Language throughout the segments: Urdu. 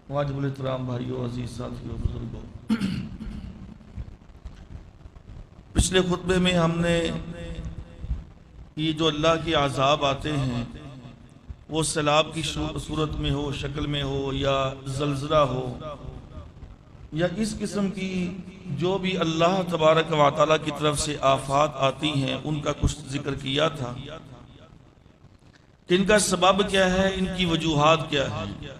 واجب الاحترام بھائیو، عزیز ساتھیو، بزرگوں، پچھلے خطبے میں ہم نے یہ جو اللہ کے عذاب آتے ہیں وہ سیلاب کی صورت میں ہو، شکل میں ہو، یا زلزلہ ہو، یا اس قسم کی جو بھی اللہ تبارک و تعالیٰ کی طرف سے آفات آتی ہیں ان کا کچھ ذکر کیا تھا کہ ان کا سبب کیا ہے، ان کی وجوہات کیا ہیں۔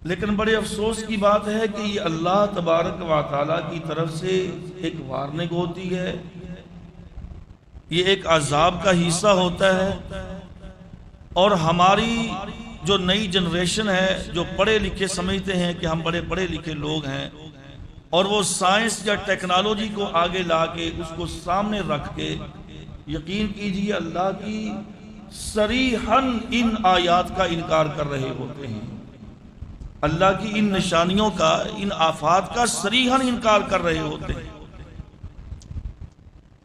لیکن بڑے افسوس کی بات ہے کہ یہ اللہ تبارک و تعالیٰ کی طرف سے ایک وارننگ ہوتی ہے، یہ ایک عذاب کا حصہ ہوتا ہے، اور ہماری جو نئی جنریشن ہے، جو پڑھے لکھے سمجھتے ہیں کہ ہم بڑے پڑھے لکھے لوگ ہیں، اور وہ سائنس یا ٹیکنالوجی کو آگے لا کے اس کو سامنے رکھ کے یقین کیجئے اللہ کی صریحاً ان آیات کا انکار کر رہے ہوتے ہیں، اللہ کی ان نشانیوں کا، ان آفات کا صریحاً انکار کر رہے ہوتے ہیں۔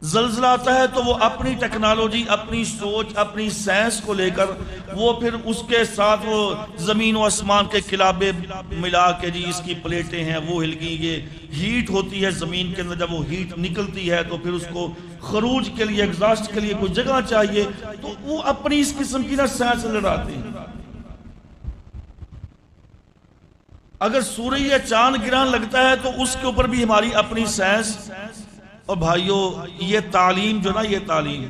زلزلہ آتا ہے تو وہ اپنی ٹیکنالوجی، اپنی سوچ، اپنی سائنس کو لے کر وہ پھر اس کے ساتھ وہ زمین و آسمان کے خلابے ملا کے جی اس کی پلیٹیں ہیں وہ ہل گئی، یہ ہیٹ ہوتی ہے زمین کے اندر، جب وہ ہیٹ نکلتی ہے تو پھر اس کو خروج کے لیے، ایگزاسٹ کے لیے کوئی جگہ چاہیے، تو وہ اپنی اس قسم کی نہ سائنس لڑاتے ہیں۔ اگر سورج یا چاند گرہن لگتا ہے تو اس کے اوپر بھی ہماری اپنی سائنس، اور بھائیو یہ تعلیم جو نا، یہ تعلیم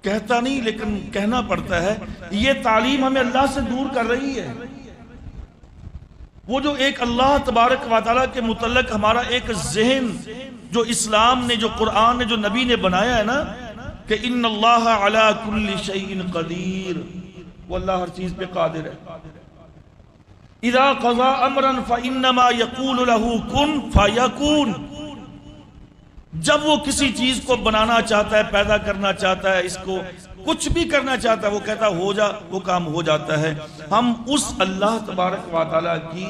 کہتا نہیں لیکن کہنا پڑتا ہے، یہ تعلیم ہمیں اللہ سے دور کر رہی ہے۔ وہ جو ایک اللہ تبارک و تعالیٰ کے متعلق ہمارا ایک ذہن جو اسلام نے، جو قرآن نے، جو نبی نے بنایا ہے نا، کہ ان اللہ علی کل شیء قدیر، وہ اللہ ہر چیز پہ قادر ہے۔ اذا قضى امرا فانما يقول له كن فيكون، جب وہ کسی چیز کو بنانا چاہتا ہے، پیدا کرنا چاہتا ہے، اس کو کچھ بھی کرنا چاہتا ہے، وہ کہتا ہے ہو جا، وہ کام ہو جاتا ہے۔ ہم اس اللہ تبارک و تعالیٰ کی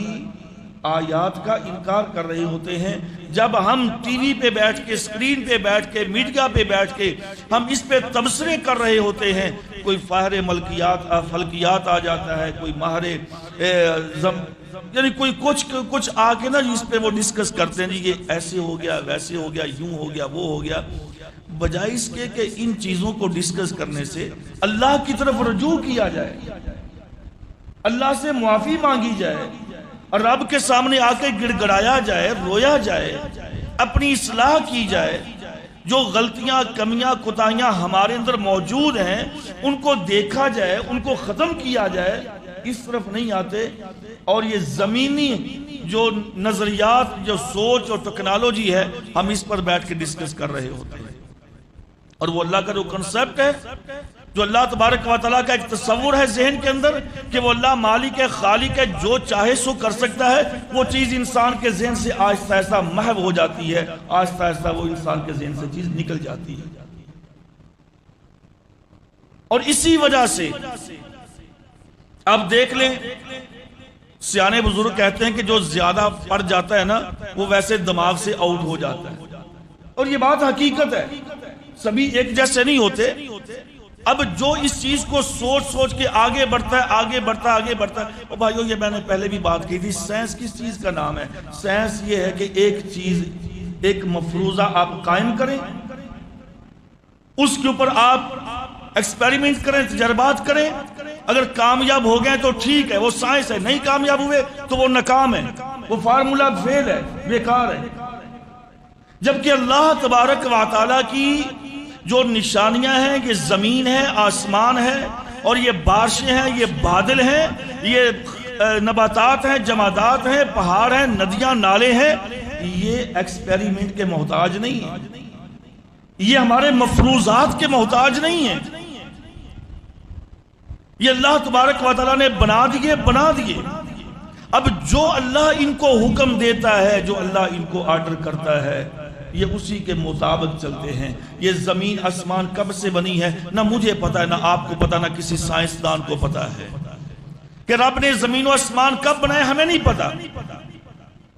آیات کا انکار کر رہے ہوتے ہیں جب ہم ٹی وی پہ بیٹھ کے، اسکرین پہ بیٹھ کے، میڈیا پہ بیٹھ کے ہم اس پہ تبصرے کر رہے ہوتے ہیں۔ کوئی فاہر فلکیات آ جاتا ہے، کوئی ماہر یعنی کوئی کچھ آ کے نا اس پہ وہ ڈسکس کرتے ہیں، جی یہ ایسے ہو گیا، ویسے ہو گیا، یوں ہو گیا، وہ ہو گیا، بجائے اس کے کہ ان چیزوں کو ڈسکس کرنے سے اللہ کی طرف رجوع کیا جائے، اللہ سے معافی مانگی جائے، اور رب کے سامنے آ کے گڑ گڑایا جائے، رویا جائے، اپنی اصلاح کی جائے، جو غلطیاں، کمیاں، کوتاہیاں ہمارے اندر موجود ہیں ان کو دیکھا جائے، ان کو ختم کیا جائے۔ اس طرف نہیں آتے، اور یہ زمینی جو نظریات، جو سوچ اور ٹیکنالوجی ہے، ہم اس پر بیٹھ کے ڈسکس کر رہے ہوتے ہیں۔ اور وہ اللہ کا جو کنسپٹ ہے، جو اللہ تبارک و تعالیٰ کا ایک تصور ہے ذہن کے اندر کہ وہ اللہ مالک ہے، خالق ہے، جو چاہے سو کر سکتا ہے، وہ چیز انسان کے ذہن سے آہستہ آہستہ محو ہو جاتی ہے، آہستہ آہستہ وہ انسان کے ذہن سے چیز نکل جاتی ہے۔ اور اسی وجہ سے اب دیکھ لیں، سیانے بزرگ کہتے ہیں کہ جو زیادہ پڑھ جاتا ہے نا وہ ویسے دماغ سے آؤٹ ہو جاتا ہے، اور یہ بات حقیقت ہے، سبھی ایک جیسے نہیں ہوتے۔ اب جو اس چیز کو سوچ کے آگے بڑھتا ہے، آگے بڑھتا ہے، اور بھائیو یہ میں نے پہلے بھی بات کی تھی، سائنس کس چیز کا نام ہے؟ سائنس یہ ہے کہ ایک چیز، ایک مفروضہ آپ قائم کریں، اس کے اوپر آپ ایکسپیریمنٹ کریں، تجربات کریں، اگر کامیاب ہو گئے تو ٹھیک ہے، وہ سائنس ہے، نہیں کامیاب ہوئے تو وہ ناکام ہے، وہ فارمولا فیل ہے، بیکار ہے۔ جبکہ اللہ تبارک و تعالیٰ کی جو نشانیاں ہیں، یہ زمین ہے، آسمان ہے، اور یہ بارشیں ہیں، یہ بادل ہیں، یہ نباتات ہیں، جمادات ہیں، پہاڑ ہیں، ندیاں، نالے ہیں، یہ ایکسپیریمنٹ کے محتاج نہیں ہیں، یہ ہمارے مفروضات کے محتاج نہیں ہیں، یہ اللہ تبارک و تعالیٰ نے بنا دیے۔ اب جو اللہ ان کو حکم دیتا ہے، جو اللہ ان کو آرڈر کرتا ہے، یہ اسی کے مطابق چلتے ہیں۔ یہ زمین آسمان کب سے بنی ہے نہ مجھے پتا ہے، نہ آپ کو پتا، نہ کسی سائنسدان کو پتا ہے کہ رب نے زمین و آسمان کب بنایا، ہمیں نہیں پتا،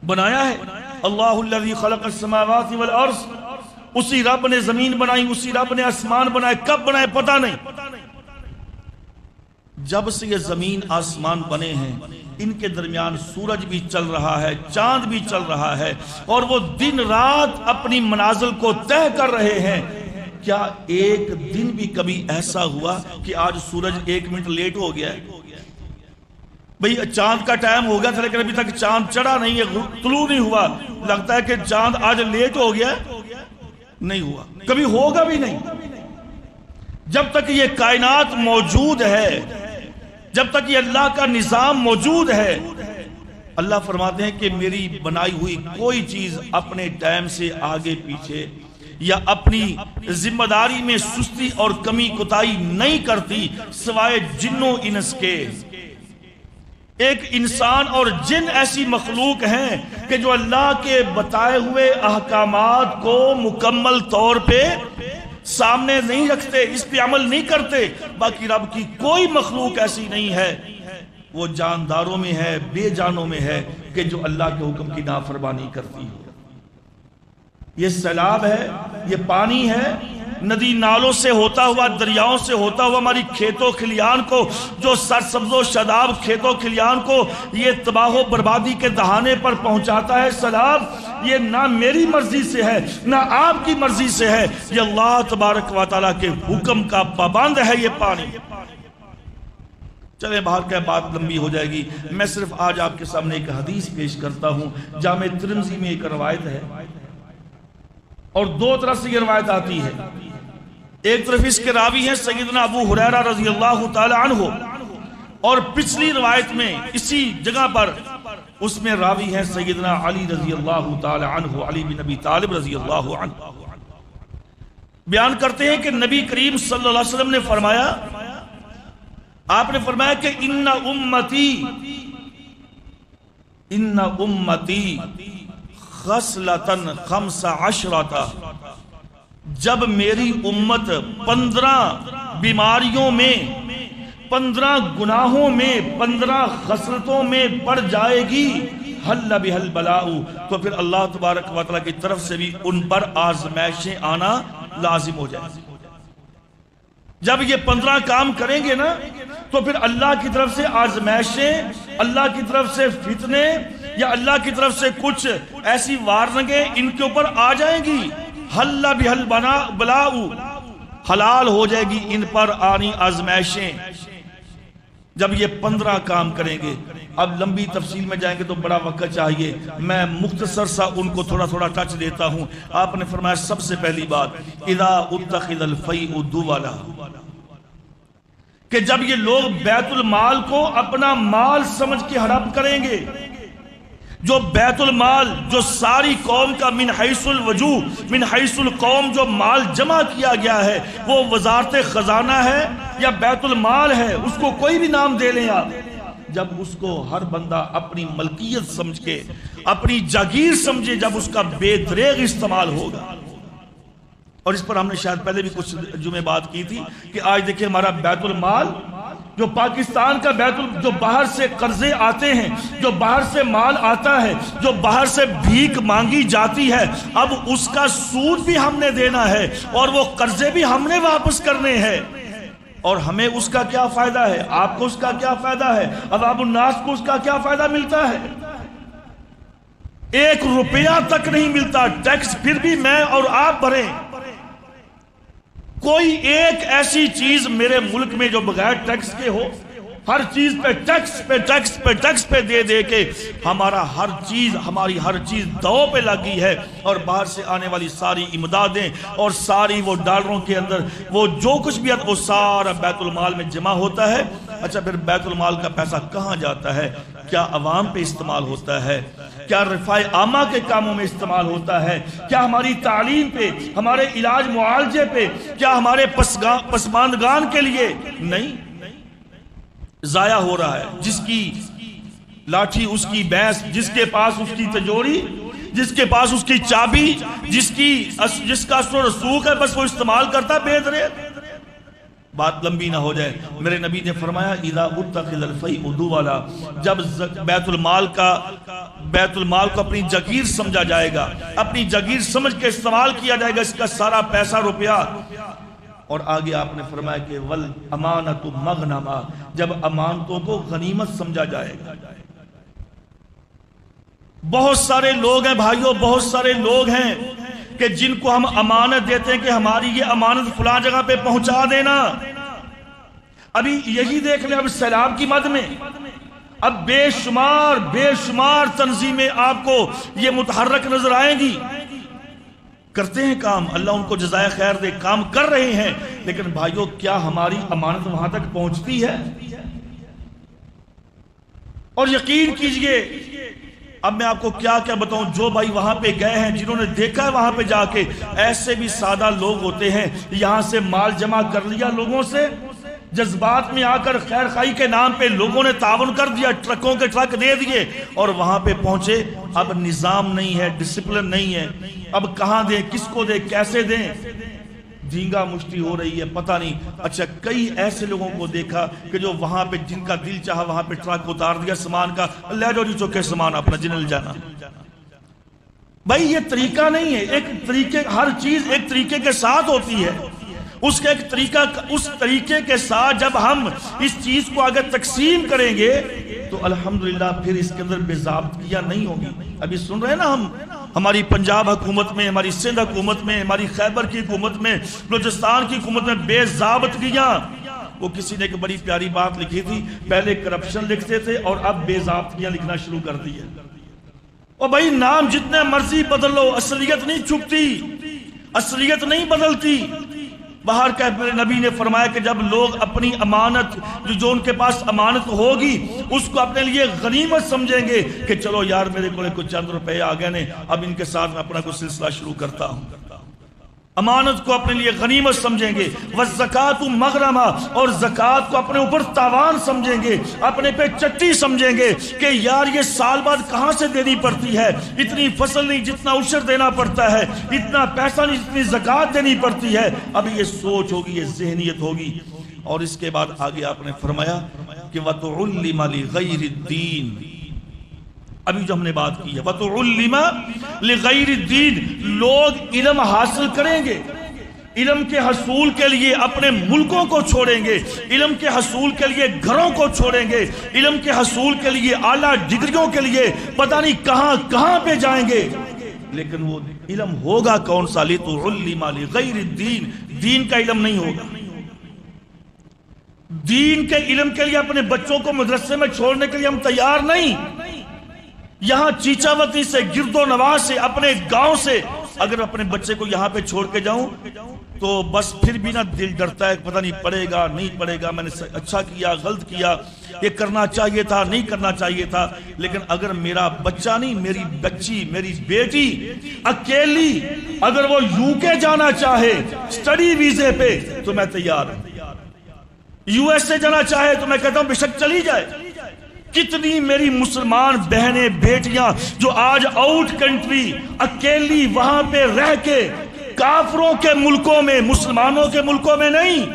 بنایا ہے اللہ الذی خلق السماوات والارض، اسی رب نے زمین بنائی، اسی رب نے آسمان بنائے، کب بنائے پتا نہیں۔ جب سے یہ زمین آسمان بنے ہیں ان کے درمیان سورج بھی چل رہا ہے، چاند بھی چل رہا ہے، اور وہ دن رات اپنی منازل کو طے کر رہے ہیں۔ کیا ایک دن بھی کبھی ایسا ہوا کہ آج سورج 1 منٹ لیٹ ہو گیا ہے؟ بھئی چاند کا ٹائم ہو گیا تھا لیکن ابھی تک چاند چڑھا نہیں ہے، طلوع نہیں ہوا، لگتا ہے کہ چاند آج لیٹ ہو گیا ہے؟ نہیں ہوا، کبھی ہوگا بھی نہیں۔ جب تک یہ کائنات موجود ہے، جب تک یہ اللہ کا نظام موجود ہے، اللہ فرماتے ہیں کہ میری بنائی ہوئی کوئی چیز اپنے ٹائم سے آگے پیچھے یا اپنی ذمہ داری میں سستی اور کمی کوتاہی نہیں کرتی سوائے جنوں انس کے۔ ایک انسان اور جن ایسی مخلوق ہیں کہ جو اللہ کے بتائے ہوئے احکامات کو مکمل طور پہ سامنے نہیں رکھتے، اس پہ عمل نہیں کرتے۔ باقی رب کی کوئی مخلوق ایسی نہیں ہے، وہ جانداروں میں ہے، بے جانوں میں ہے، کہ جو اللہ کے حکم کی نافرمانی کرتی ہو۔ یہ سیلاب ہے، یہ پانی ہے، ندی نالوں سے ہوتا ہوا، دریاؤں سے ہوتا ہوا ہماری کھیتوں کھلیان کو، جو سرسبز و شاداب کھیتوں کھلیان کو یہ تباہ و بربادی کے دہانے پر پہنچاتا ہے سیلاب، یہ نہ میری مرضی سے ہے نہ آپ کی مرضی سے ہے، یہ اللہ تبارک و تعالیٰ کے حکم کا پابند ہے یہ پانی۔ چلیں باہر کا بات لمبی ہو جائے گی، میں صرف آج آپ کے سامنے ایک حدیث پیش کرتا ہوں۔ جامع ترمذی میں ایک روایت ہے اور دو طرف سے یہ روایت آتی ہے۔ ایک طرف اس کے راوی ہیں سیدنا ابو ہریرہ رضی اللہ تعالی عنہ، اور پچھلی روایت میں اسی جگہ پر اس میں راوی ہیں سیدنا علی رضی اللہ تعالی عنہ، علی بن ابی طالب رضی اللہ عنہ۔ بیان کرتے ہیں کہ نبی کریم صلی اللہ علیہ وسلم نے فرمایا، آپ نے فرمایا کہ ان امتی خصلتن 15، جب میری امت 15 بیماریوں میں، 15 گناہوں میں، 15 خصلتوں میں پڑ جائے گی، حل بہل بلاء، تو پھر اللہ تبارک و تعالیٰ کی طرف سے بھی ان پر آزمائشیں آنا لازم ہو جائے۔ جب یہ 15 کام کریں گے نا تو پھر اللہ کی طرف سے آزمائشیں، اللہ کی طرف سے فتنے یا اللہ کی طرف سے کچھ ایسی وارنگیں ان کے اوپر آ جائیں گی، حل بہل بلاء، حلال ہو جائے گی ان پر آنی آزمائشیں جب یہ 15 کام کریں گے۔ اب لمبی تفصیل میں جائیں گے تو بڑا وقت چاہیے، میں مختصر سا ان کو تھوڑا تھوڑا ٹچ دیتا ہوں۔ آپ نے فرمایا سب سے پہلی بات، اذا اتخذ الفیء دولا، کہ جب یہ لوگ بیت المال کو اپنا مال سمجھ کے ہڑپ کریں گے، جو بیت المال، جو ساری قوم کا من حیث الوجوہ، من حیث القوم جو مال جمع کیا گیا ہے، وہ وزارت خزانہ ہے یا بیت المال ہے، اس کو کوئی بھی نام دے لیں آپ، جب اس کو ہر بندہ اپنی ملکیت سمجھ کے، اپنی جاگیر سمجھے، جب اس کا بے دریغ استعمال ہوگا۔ اور اس پر ہم نے شاید پہلے بھی کچھ جمعے بات کی تھی کہ آج دیکھیں ہمارا بیت المال، جو پاکستان کا جو باہر سے قرضے آتے ہیں، جو باہر سے مال آتا ہے، جو باہر سے بھیک مانگی جاتی ہے، اب اس کا سود بھی ہم نے دینا ہے اور وہ قرضے بھی ہم نے واپس کرنے ہیں، اور ہمیں اس کا کیا فائدہ ہے؟ آپ کو اس کا کیا فائدہ ہے؟ عوام الناس کو اس کا کیا فائدہ ملتا ہے؟ 1 روپیہ تک نہیں ملتا، ٹیکس پھر بھی میں اور آپ بھریں۔ کوئی ایک ایسی چیز میرے ملک میں جو بغیر ٹیکس کے ہو؟ ہر چیز پہ ٹیکس پہ ٹیکس پہ ٹیکس پہ دے دے کے ہماری ہر چیز دو پہ لگی ہے، اور باہر سے آنے والی ساری امدادیں اور ساری وہ ڈالروں کے اندر وہ جو کچھ بھی ہے وہ سارا بیت المال میں جمع ہوتا ہے۔ اچھا پھر بیت المال کا پیسہ کہاں جاتا ہے؟ کیا عوام پہ استعمال ہوتا ہے؟ کیا رفاع عامہ کے کاموں میں استعمال ہوتا ہے؟ کیا ہماری تعلیم پہ، ہمارے علاج معالجے پہ، کیا ہمارے پسماندگان کے لیے؟ نہیں، ضائع ہو رہا ہے۔ جس کی لاٹھی اس کی بھینس، جس کے پاس اس کی تجوری، جس کے پاس اس کی چابی، جس کا اثر و رسوخ ہے، بس وہ استعمال کرتا ہے بے دریغ۔ بات لمبی نہ ہو جائے، میرے نبی نے فرمایا اذا اتخذ الفیء دولا، جب بیت المال کو اپنی جگیر سمجھا جائے گا، اپنی جگیر سمجھ کے استعمال کیا جائے گا، اس کا سارا پیسہ روپیہ اور آگے آپ نے فرمایا کہ ول امانت مغنما، جب امانتوں کو غنیمت سمجھا جائے گا۔ بہت سارے لوگ ہیں بھائیوں، بہت سارے لوگ ہیں کہ جن کو ہم امانت دیتے ہیں کہ ہماری یہ امانت فلاں جگہ پہ پہنچا دینا۔ ابھی یہی دیکھ لیں، اب سیلاب کی مد میں اب بے شمار تنظیمیں آپ کو یہ متحرک نظر آئیں گی، کرتے ہیں کام، اللہ ان کو جزائے خیر دے، کام کر رہے ہیں، لیکن بھائیوں کیا ہماری امانت وہاں تک پہنچتی ہے؟ اور یقین کیجئے، اب میں آپ کو کیا بتاؤں، جو بھائی وہاں پہ گئے ہیں، جنہوں نے دیکھا ہے وہاں پہ جا کے، ایسے بھی سادہ لوگ ہوتے ہیں، یہاں سے مال جمع کر لیا لوگوں سے، جذبات میں آ کر خیر خائی کے نام پہ لوگوں نے تعاون کر دیا، ٹرکوں کے ٹرک دے دیے، اور وہاں پہ پہنچے، اب نظام نہیں ہے، ڈسپلن نہیں ہے، اب کہاں دیں، کس کو دیں، کیسے دیں، دھینگا مشتی ہو رہی ہے، پتہ نہیں۔ اچھا کئی ایسے لوگوں کو دیکھا کہ جو وہاں پہ جن کا دل چاہا وہاں پہ ٹرک اتار دیا سامان کا، لے جاؤ جی چوکے سامان اپنا جنہیں لے جانا۔ بھائی یہ طریقہ نہیں ہے، ایک طریقے، ہر چیز ایک طریقے کے ساتھ ہوتی ہے، اس کا ایک طریقہ، اس طریقے کے ساتھ جب ہم اس چیز کو اگر تقسیم کریں گے تو الحمدللہ پھر اس کے اندر بے ضابطگیاں نہیں ہوگی۔ ابھی سن رہے ہیں نا ہم، ہماری پنجاب حکومت میں، ہماری سندھ حکومت میں، ہماری خیبر کی حکومت میں، بلوچستان کی حکومت میں بے ضابطگیاں۔ وہ کسی نے ایک بڑی پیاری بات لکھی تھی، پہلے کرپشن لکھتے تھے اور اب بے ضابطگیاں لکھنا شروع کر دی ہے۔ اور بھائی نام جتنے مرضی بدل لو، اصلیت نہیں چھپتی، اصلیت نہیں بدلتی۔ باہر کا نبی نے فرمایا کہ جب لوگ اپنی امانت، جو ان کے پاس امانت ہوگی، اس کو اپنے لیے غنیمت سمجھیں گے کہ چلو یار میرے کو کچھ چند روپے آ گئے نے، اب ان کے ساتھ میں اپنا کوئی سلسلہ شروع کرتا ہوں۔ امانت کو اپنے لیے غنیمت سمجھیں گے، وَالزَّكَاةُ مَغْرَمًا، اور زکوٰۃ کو اپنے اوپر تاوان سمجھیں گے، اپنے پہ چٹی سمجھیں گے کہ یار یہ سال بعد کہاں سے دینی پڑتی ہے، اتنی فصل نہیں جتنا عشر دینا پڑتا ہے، اتنا پیسہ نہیں جتنی زکوٰۃ دینی پڑتی ہے۔ اب یہ سوچ ہوگی، یہ ذہنیت ہوگی۔ اور اس کے بعد آگے آپ نے فرمایا کہ وَتُعُلِّمَ لِغَيْرِ الدِّينِ، ابھی جو ہم نے بات کی ہے، وَتُعُلِّمَ لِغَيْرِ الدِّينِ، لوگ علم حاصل کریں گے، علم کے حصول کے لیے اپنے ملکوں کو چھوڑیں گے، علم کے حصول کے لیے گھروں کو چھوڑیں گے، علم کے حصول کے لیے اعلیٰ ڈگریوں کے لیے پتہ نہیں کہاں کہاں پہ جائیں گے، لیکن وہ علم ہوگا کون سا؟ لِتُعُلِّمَ لِغَيْرِ الدِّينِ، دین کا علم نہیں ہوگا۔ دین کے علم کے لیے اپنے بچوں کو مدرسے میں چھوڑنے کے لیے ہم تیار نہیں۔ یہاں چیچاوتی سے، گرد و نواح سے، اپنے گاؤں سے اگر اپنے بچے کو یہاں پہ چھوڑ کے جاؤں تو بس پھر بھی نہ دل ڈرتا ہے، پتہ نہیں پڑے گا نہیں پڑے گا، میں نے اچھا کیا غلط کیا، یہ کرنا چاہیے تھا نہیں کرنا چاہیے تھا۔ لیکن اگر میرا بچہ نہیں، میری بچی، میری بیٹی اکیلی اگر وہ یو کے جانا چاہے سٹڈی ویزے پہ تو میں تیار ہوں، یو ایس اے جانا چاہے تو میں کہتا ہوں بے شک چلی جائے۔ کتنی میری مسلمان بہنیں بیٹیاں جو آج آؤٹ کنٹری اکیلی وہاں پہ رہ کے، کافروں کے ملکوں میں، مسلمانوں کے ملکوں میں نہیں،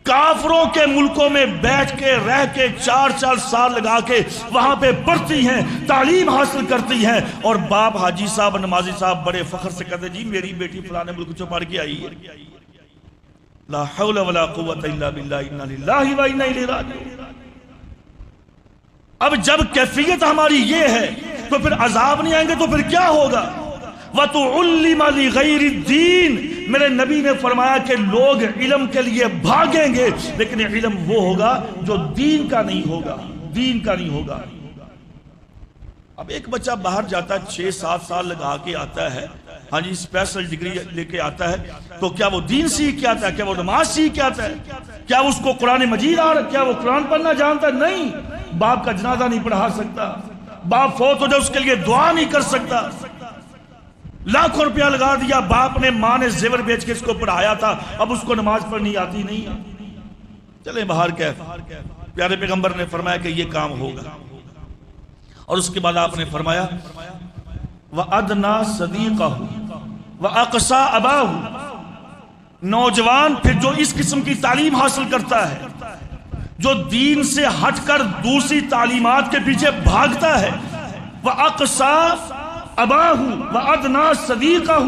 کافروں کے ملکوں میں بیٹھ کے رہ کے 4 سال لگا کے وہاں پہ پڑھتی ہیں، تعلیم حاصل کرتی ہیں، اور باپ حاجی صاحب، نمازی صاحب بڑے فخر سے کہتے جی میری بیٹی فلانے ملک سے پڑھ کے آئی ہے۔ لا حول ولا قوت الا باللہ، انا للہ و انا الیہ راجعون۔ اب جب کیفیت ہماری یہ ہے تو پھر عذاب نہیں آئیں گے تو پھر کیا ہوگا؟ وَتُعُلِّمَ لِغَيْرِ الدِّينِ، میرے نبی نے فرمایا کہ لوگ علم کے لیے بھاگیں گے، لیکن علم وہ ہوگا جو دین کا نہیں ہوگا، دین کا نہیں ہوگا۔ اب ایک بچہ باہر جاتا ہے 6-7 سال لگا کے آتا ہے، ہاں جی اسپیشل ڈگری لے کے آتا ہے، تو کیا وہ دین سیکھ کے آتا ہے؟ کیا وہ نماز سیکھ کے آتا ہے؟ کیا اس کو قرآن مجید آ رہا ہے؟ کیا وہ قرآن پڑھنا جانتا ہے؟ نہیں۔ باپ کا جنازہ نہیں پڑھا سکتا، باپ فوت ہو جائے اس کے لیے دعا نہیں کر سکتا، لاکھوں روپیہ لگا دیا، باپ نے ماں نے زیور بیچ کے اس کو پڑھایا تھا، اب اس کو نماز پڑھنی آتی نہیں۔ چلیں باہر کیف، پیارے پیغمبر نے فرمایا کہ یہ کام ہوگا، اور اس کے بعد آپ نے فرمایا وَأَدْنَا صَدِيقَهُ وَأَقْصَى أَبَاهُ، نوجوان پھر جو اس قسم کی تعلیم حاصل کرتا ہے، جو دین سے ہٹ کر دوسری تعلیمات کے پیچھے بھاگتا ہے، وَأَقْصَى أَبَاهُ وَأَدْنَا صَدِيقَهُ،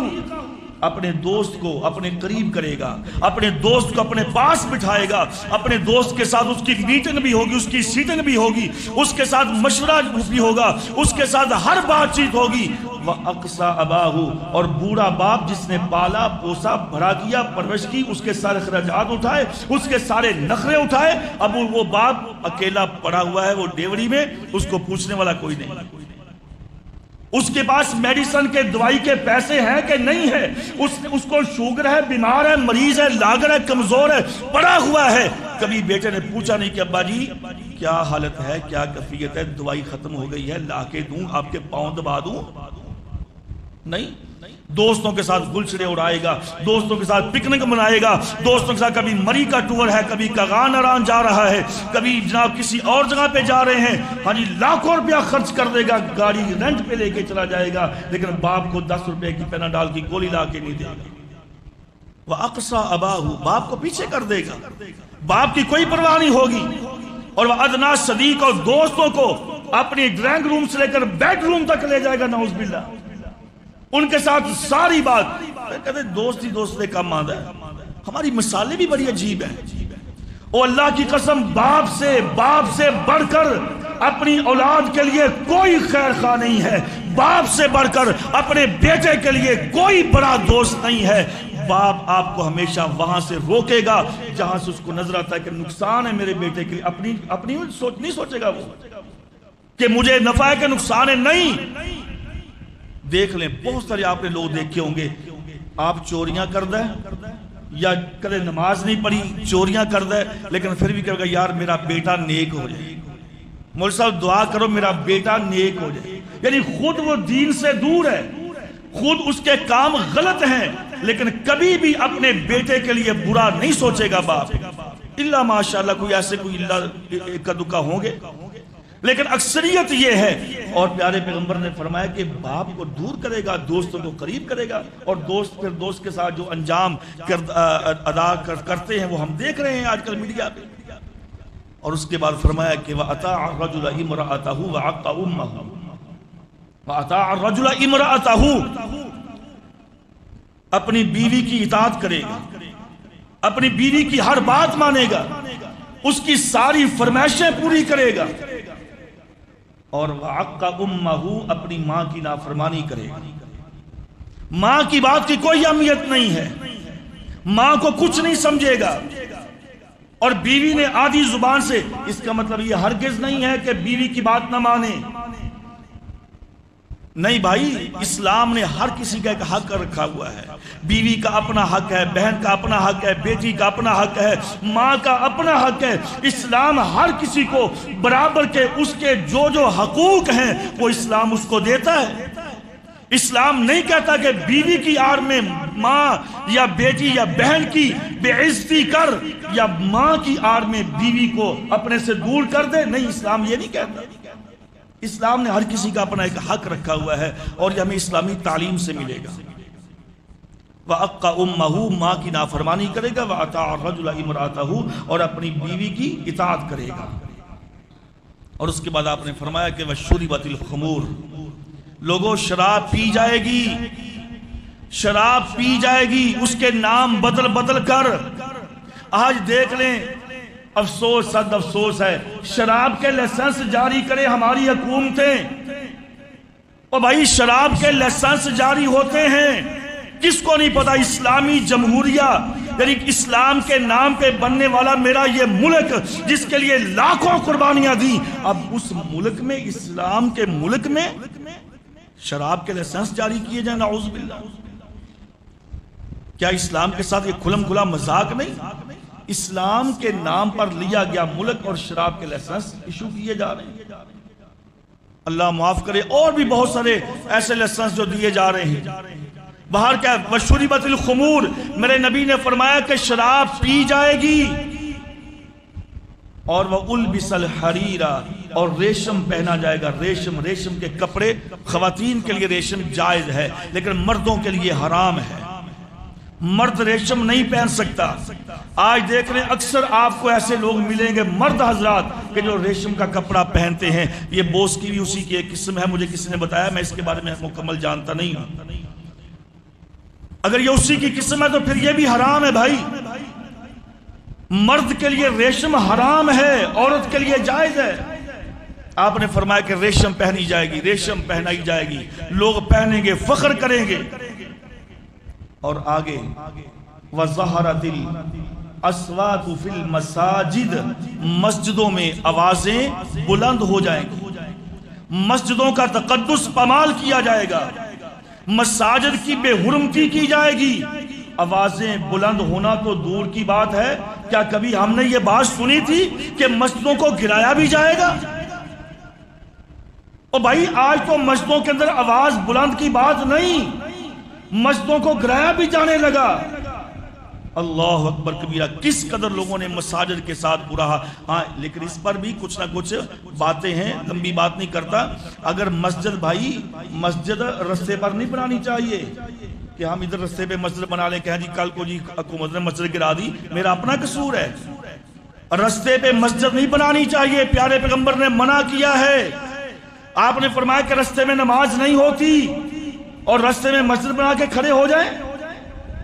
اپنے دوست کو اپنے قریب کرے گا، اپنے دوست کو اپنے پاس بٹھائے گا، اپنے دوست کے ساتھ اس کی میٹنگ بھی ہوگی، اس کی سیٹنگ بھی ہوگی، اس کے ساتھ مشورہ بھی ہوگا، اس کے ساتھ ہر بات چیت ہوگی۔ وَأَقْصَى أَبَاهُ، اور بوڑھا باپ جس نے پالا پوسا بڑا کیا پرورش کی، اس کے سارے خراجات اٹھائے، اس کے سارے نخرے اٹھائے، اب وہ باپ اکیلا پڑا ہوا ہے وہ ڈیوڑی میں، اس کو پوچھنے والا کوئی نہیں، اس کے پاس میڈیسن کے دوائی کے پیسے ہیں کہ نہیں ہے، اس کو شوگر ہے، بیمار ہے، مریض ہے، لاغر ہے، کمزور ہے، پڑا ہوا ہے۔ کبھی بیٹے نے پوچھا نہیں کہ ابا جی کیا حالت ہے، کیا کیفیت ہے، دوائی ختم ہو گئی ہے، لا کے دوں، آپ کے پاؤں دبا دوں؟ نہیں، دوستوں کے ساتھ گلچڑے اڑائے گا، دوستوں کے ساتھ پکنک منائے گا، دوستوں کے ساتھ کبھی مری کا ٹور ہے، کبھی کاغان اران جا رہا ہے، کبھی جناب کسی اور جگہ پہ جا رہے ہیں، ہاں جی لاکھوں روپیہ خرچ کر دے گا، گاڑی رینٹ پہ لے کے چلا جائے گا، لیکن باپ کو 10 روپے کی پیناڈال کی گولی لا کے نہیں دے گا۔ وَأَقْصَى أَبَاهُ، باپ کو پیچھے کر دے گا، باپ کی کوئی پرواہ نہیں ہوگی، اور وہ ادنا صدیق اور دوستوں کو اپنی ڈرائنگ روم سے لے کر بیڈ روم تک لے جائے گا، نعوذ باللہ، ان کے ساتھ ساری بات۔ کہتے ہیں دوست ہی دوست سے کم آدھا ہے، ہماری مثالیں بھی بڑی عجیب ہیں۔ او اللہ کی قسم، باپ سے بڑھ کر اپنی اولاد کے لیے کوئی خیر خواہ نہیں ہے، باپ سے بڑھ کر اپنے بیٹے کے لیے کوئی بڑا دوست نہیں ہے۔ باپ آپ کو ہمیشہ وہاں سے روکے گا جہاں سے اس کو نظر آتا ہے کہ نقصان ہے میرے بیٹے کے لیے، اپنی سوچ نہیں سوچے گا وہ کہ مجھے نفع ہے کہ نقصان ہے، نہیں۔ دیکھ لیں بہت سارے آپ نے لوگ دیکھے ہوں گے، آپ چوریاں کردہ ہے یا کدے نماز نہیں پڑھی، چوریاں کردہ ہے، لیکن پھر بھی کہے گا یار میرا بیٹا نیک ہو جائے، مولوی صاحب دعا کرو میرا بیٹا نیک ہو جائے، یعنی خود وہ دین سے دور ہے، خود اس کے کام غلط ہیں، لیکن کبھی بھی اپنے بیٹے کے لیے برا نہیں سوچے گا باپ، اللہ ماشاءاللہ کوئی ایسے کوئی اللہ ایک دکا ہوں گے، لیکن اکثریت یہ ہے۔ اور پیارے پیغمبر نے فرمایا کہ باپ کو دور کرے گا، دوستوں کو قریب کرے گا، اور دوست پھر دوست کے ساتھ جو انجام ادا کرتے ہیں وہ ہم دیکھ رہے ہیں آج کل میڈیا پہ۔ اور اس کے بعد فرمایا کہ وَأَطَاعَ الرَّجُلَ امْرَأَتَهُ وَعَقَّ أُمَّهُ، وَأَطَاعَ الرَّجُلَ امْرَأَتَهُ، اپنی بیوی کی اطاعت کرے گا، اپنی بیوی کی ہر بات مانے گا، اس کی ساری فرمائشیں پوری کرے گا، اور وَعَقَّ أُمَّهُ، اپنی ماں کی نافرمانی کرے گا۔ ماں کی بات کی کوئی اہمیت نہیں ہے، ماں کو کچھ نہیں سمجھے گا، اور بیوی نے آدھی زبان سے، اس کا مطلب یہ ہرگز نہیں ہے کہ بیوی کی بات نہ مانے، نہیں بھائی، اسلام نے ہر کسی کا ایک حق رکھا ہوا ہے، بیوی کا اپنا حق ہے، بہن کا اپنا حق ہے، بیٹی کا اپنا حق ہے، ماں کا اپنا حق ہے۔ اسلام ہر کسی کو برابر کے اس کے جو حقوق ہیں وہ اسلام اس کو دیتا ہے۔ اسلام نہیں کہتا کہ بیوی کی آڑ میں ماں یا بیٹی یا بہن کی بے عزتی کر، یا ماں کی آڑ میں بیوی کو اپنے سے دور کر دے، نہیں، اسلام یہ نہیں کہتا۔ اسلام نے ہر کسی کا اپنا ایک حق رکھا ہوا ہے، اور یہ ہمیں اسلامی تعلیم سے ملے گا۔ وَأَقَّ أُمَّهُ، ماں کی نافرمانی کرے گا، وَأَطَاعَ الرَّجُلَ امْرَأَتَهُ، اور اپنی بیوی کی اطاعت کرے گا۔ اور اس کے بعد آپ نے فرمایا کہ وَشُرِبَتِ الْخُمُورُ، لوگوں شراب پی جائے گی، شراب پی جائے گی، اس کے نام بدل بدل کر۔ آج دیکھ لیں، افسوس، صد افسوس ہے، شراب کے لائسنس جاری کرے ہماری حکومتیں، اور بھائی شراب کے لائسنس جاری ہوتے ہیں، کس کو نہیں پتا؟ اسلامی جمہوریہ، یعنی اسلام کے نام پہ بننے والا میرا یہ ملک، جس کے لیے لاکھوں قربانیاں دی، اب اس ملک میں، اسلام کے ملک میں شراب کے لائسنس جاری کیے جائیں، نعوذ باللہ۔ کیا اسلام کے ساتھ یہ کھلم کھلا مذاق نہیں؟ اسلام کے نام پر لیا گیا ملک اور شراب کے لائسنس ایشو کیے جا رہے ہیں، اللہ معاف کرے، اور بھی بہت سارے ایسے لائسنس جو دیے جا رہے ہیں۔ باہر کیا وَشُرِبَتِ الْخُمُورُ، میرے نبی نے فرمایا کہ شراب پی جائے گی، اور وَأُلْبِسَ الْحَرِيرَ، اور ریشم پہنا جائے گا، ریشم کے کپڑے، خواتین کے لیے ریشم جائز ہے لیکن مردوں کے لیے حرام ہے، مرد ریشم نہیں پہن سکتا۔ آج دیکھ رہے ہیں اکثر آپ کو ایسے لوگ ملیں گے، مرد حضرات، کہ جو ریشم کا کپڑا پہنتے ہیں، یہ بوس کی بھی اسی کی ایک قسم ہے، مجھے کسی نے بتایا، میں اس کے بارے میں مکمل جانتا نہیں ہوں۔ اگر یہ اسی کی قسم ہے تو پھر یہ بھی حرام ہے بھائی. مرد کے لیے ریشم حرام ہے، عورت کے لیے جائز ہے. آپ نے فرمایا کہ ریشم پہنی جائے گی، ریشم پہنائی جائے گی، لوگ پہنیں گے، فخر کریں گے. اور آگے وَظَهَرَتِ الْأَصْوَاتُ فِي الْمَسَاجِدِ، مسجدوں میں آوازیں بلند ہو جائیں گی، مسجدوں کا تقدس پامال کیا جائے گا، مساجد کی بے حرمتی کی جائے گی. آوازیں بلند ہونا تو دور کی بات ہے، کیا کبھی ہم نے یہ بات سنی تھی کہ مسجدوں کو گرایا بھی جائے گا؟ اور بھائی آج تو مسجدوں کے اندر آواز بلند کی بات نہیں، مسجدوں کو گرایا بھی جانے لگا. اللہ اکبر کبیرہ. کس قدر لوگوں نے مساجد کے ساتھ برا. ہاں لیکن اس پر بھی کچھ نہ کچھ باتیں ہیں، لمبی بات نہیں کرتا. اگر مسجد بھائی، مسجد رستے پر نہیں بنانی چاہیے کہ ہم ادھر رستے پہ مسجد بنا لیں، کہیں جی کل کو جی حکومت نے مسجد گرا دی، میرا اپنا قصور ہے. رستے پہ مسجد نہیں بنانی چاہیے، پیارے پیغمبر نے منع کیا ہے. آپ نے فرمایا کہ رستے میں نماز نہیں ہوتی اور رستے میں مسجد بنا کے کھڑے ہو جائیں،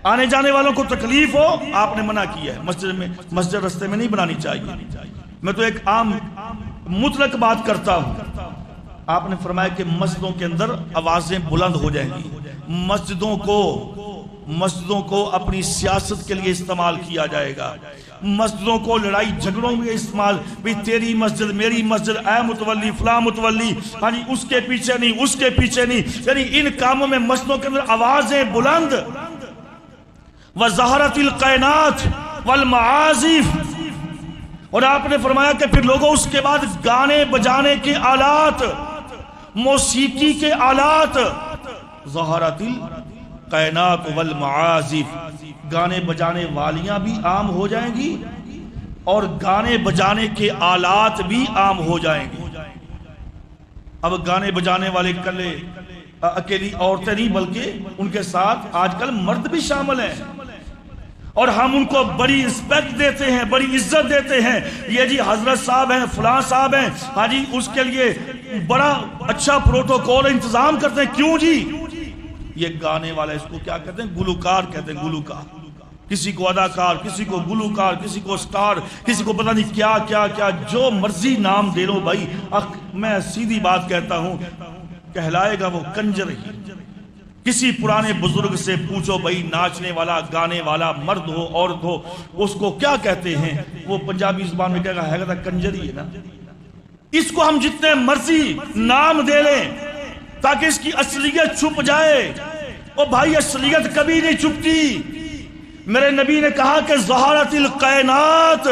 آنے جانے والوں کو تکلیف ہو. آپ نے منع کیا ہے، مسجد رستے میں نہیں بنانی چاہیے. میں تو ایک عام مطلق بات کرتا ہوں. آپ نے فرمایا کہ مسجدوں کے اندر آوازیں بلند ہو جائیں گی، مسجدوں کو اپنی سیاست کے لیے استعمال کیا جائے گا، مسجدوں کو لڑائی جھگڑوں میں استعمال، بھی تیری مسجد میری مسجد، اے متولی فلاں متولی، ہاں جی اس کے پیچھے نہیں اس کے پیچھے نہیں. یعنی ان کاموں میں مسجدوں کے اندر آوازیں بلند. وَظَهَرَتِ الْقَيْنَاتِ وَالْمَعَازِفِ، اور آپ نے فرمایا کہ پھر لوگوں اس کے بعد گانے بجانے کے آلات، موسیقی کے آلات. ظَهَرَتِ الْقَيْنَاتُ وَالْمَعَازِفِ، گانے بجانے والیاں بھی عام ہو جائیں گی اور گانے بجانے کے آلات بھی عام ہو جائیں گے. اب گانے بجانے والے کلے اکیلی عورتیں نہیں بلکہ ان کے ساتھ آج کل مرد بھی شامل ہیں، اور ہم ان کو بڑی رسپیکٹ دیتے ہیں، بڑی عزت دیتے ہیں. یہ جی حضرت صاحب ہیں، فلاں صاحب ہیں، ہاں جی اس کے لیے بڑا اچھا پروٹوکول انتظام کرتے ہیں. کیوں جی؟ یہ گانے والا اس کو کیا کہتے ہیں؟ گلوکار کہتے ہیں. گلوکار، کسی کو اداکار، کسی کو گلوکار، کسی کو سٹار، کسی کو پتہ نہیں کیا کیا کیا، جو مرضی نام دے لو بھائی. میں سیدھی بات کہتا ہوں، کہلائے گا وہ کنجر ہی. کسی پرانے بزرگ سے پوچھو بھائی، ناچنے والا گانے والا مرد ہو عورت ہو، اس کو کیا کہتے ہیں؟ وہ پنجابی زبان میں کہے گا ہے گا کنجر ہی ہے نا. اس کو ہم جتنے مرضی نام دے لیں تاکہ اس کی اصلیت چھپ جائے. اور بھائی اصلیت کبھی نہیں چھپتی. میرے نبی نے کہا کہ ظَهَرَتِ الْقَيْنَاتِ،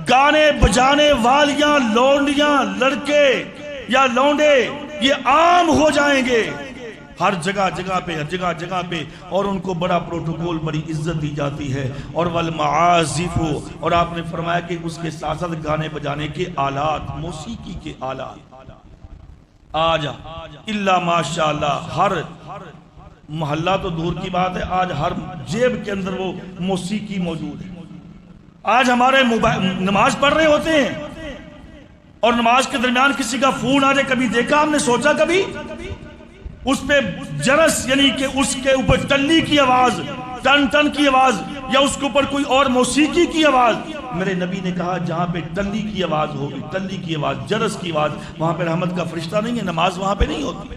گانے بجانے والیاں، لونڈیاں، لڑکے یا لونڈے یہ عام ہو جائیں گے ہر جگہ جگہ پہ، اور ان کو بڑا پروٹوکول، بڑی عزت دی جاتی ہے. اور والمعازف، اور آپ نے فرمایا کہ اس کے ساتھ ساتھ گانے بجانے کے آلات، موسیقی کے آلات. آج الا ماشاءاللہ ہر محلہ تو دور کی بات ہے، آج ہر جیب کے اندر وہ موسیقی موجود ہے. آج ہمارے نماز پڑھ رہے ہوتے ہیں اور نماز کے درمیان کسی کا فون آ جائے، کبھی دیکھا ہم نے؟ سوچا کبھی؟ اس پہ جرس یعنی کہ اس کے اوپر ٹلی کی آواز، ٹن ٹن کی آواز، یا اس کے اوپر کوئی اور موسیقی کی آواز. میرے نبی نے کہا جہاں پہ ٹلی کی آواز ہوگی، ٹلی کی آواز، جرس کی آواز، وہاں پہ رحمت کا فرشتہ نہیں ہے، نماز وہاں پہ نہیں ہوتی.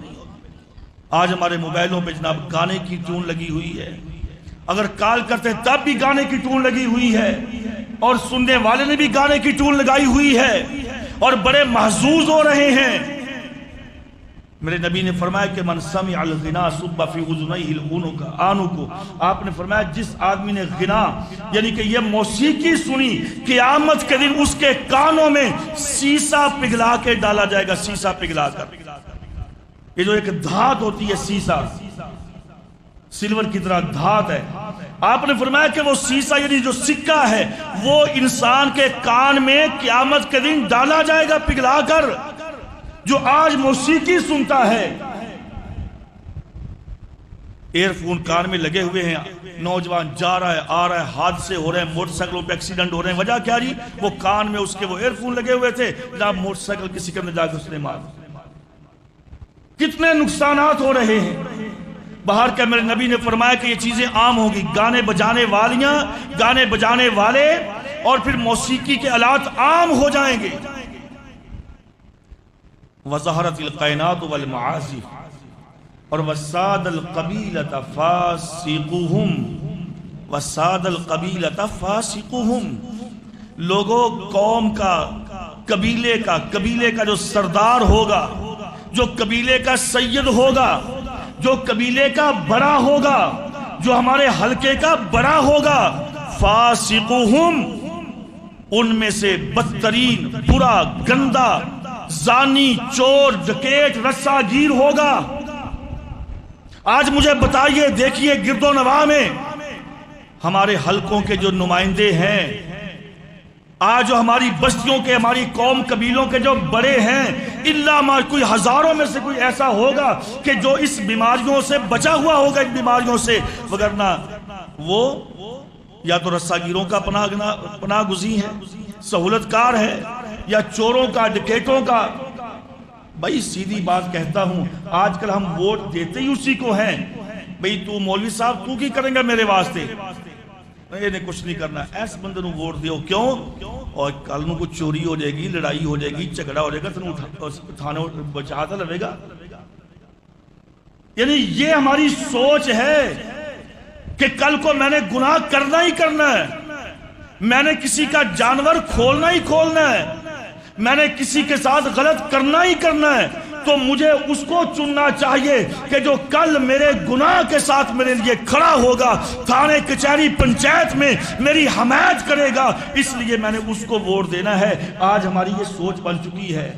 آج ہمارے موبائلوں پہ جناب گانے کی ٹون لگی ہوئی ہے، اگر کال کرتے ہیں تب بھی گانے کی ٹون لگی ہوئی ہے، اور سننے والے نے بھی گانے کی ٹون لگائی ہوئی ہے اور بڑے محظوظ ہو رہے ہیں. میرے نبی نے فرمایا کہ من سمع الغنا صب فی اذنیہ العنق، آپ نے فرمایا جس آدمی نے غنا یعنی کہ یہ موسیقی سنی، قیامت کے دن اس کے کانوں میں سیسا پگھلا کے ڈالا جائے گا. سیسا پگھلا کر، یہ جو ایک دھات ہوتی ہے سیسا، سلور کی طرح دھات ہے، آپ نے فرمایا کہ وہ سیسا یعنی جو سکہ ہے وہ انسان کے کان میں قیامت کے دن ڈالا جائے گا پگھلا کر. جو آج موسیقی سنتا ہے، ایئر فون کان میں لگے ہوئے ہیں، نوجوان جا رہا ہے آ رہا ہے، حادثے ہو رہے ہیں، موٹر سائیکلوں پہ ایکسیڈنٹ ہو رہے ہیں. وجہ کیا جی؟ وہ کان میں اس کے وہ ایئر فون لگے ہوئے تھے، جناب موٹر سائیکل کسی کے اندر جا کے اس نے مار. کتنے نقصانات ہو رہے ہیں. باہر کے میرے نبی نے فرمایا کہ یہ چیزیں عام ہوگی، گانے بجانے والیاں، گانے بجانے والے، اور پھر موسیقی کے آلات عام ہو جائیں گے۔ وَظَهَرَتِ الْقَيْنَاتُ وَالْمَعَازِفُ اور وَسَادَ الْقَبِيلَةَ فَاسِقُهُمْ وَسَادَ الْقَبِيلَةَ فَاسِقُهُمْ لوگوں، قوم کا، قبیلے کا جو سردار ہوگا، جو قبیلے کا سید ہوگا، جو قبیلے کا بڑا ہوگا، جو ہمارے حلقے کا بڑا ہوگا، فاسقہم ان میں سے بدترین، برا، گندا، زانی، چور، ڈکیت، رسا گیر ہوگا۔ آج مجھے بتائیے، دیکھیے گرد و نواح میں ہمارے حلقوں کے جو نمائندے ہیں، آج جو ہماری بستیوں کے، ہماری قوم قبیلوں کے جو بڑے ہیں، اللہ ما کوئی ہزاروں میں سے کوئی ایسا ہوگا کہ جو اس بیماریوں سے بچا ہوا ہوگا، ان بیماریوں سے، وگرنہ وہ یا تو رساگیروں کا پناہ گزین ہے، سہولت کار ہے، یا چوروں کا، ڈکیٹوں کا۔ بھائی سیدھی بات کہتا ہوں، آج کل ہم ووٹ دیتے ہی اسی کو ہیں۔ بھئی تو مولوی صاحب تو کی کریں گا میرے واسطے؟ یہ نے کچھ نہیں کرنا، ایس بندے نو ووٹ دیو، کیوں؟ اور کل نو کچھ چوری ہو جائے گی، لڑائی ہو جائے گی، جھگڑا ہو جائے گا، تو تھانے بچاتا لگے گا۔ یعنی یہ ہماری سوچ ہے کہ کل کو میں نے گناہ کرنا ہی کرنا ہے، میں نے کسی کا جانور کھولنا ہی کھولنا ہے، میں نے کسی کے ساتھ غلط کرنا ہی کرنا ہے، تو مجھے اس کو چننا چاہیے کہ جو کل میرے گناہ کے ساتھ میرے لیے کھڑا ہوگا، تھانے کچہری پنچایت میں میری حمایت کرے گا، اس لیے میں نے اس کو ووٹ دینا ہے۔ آج ہماری یہ سوچ بن چکی ہے،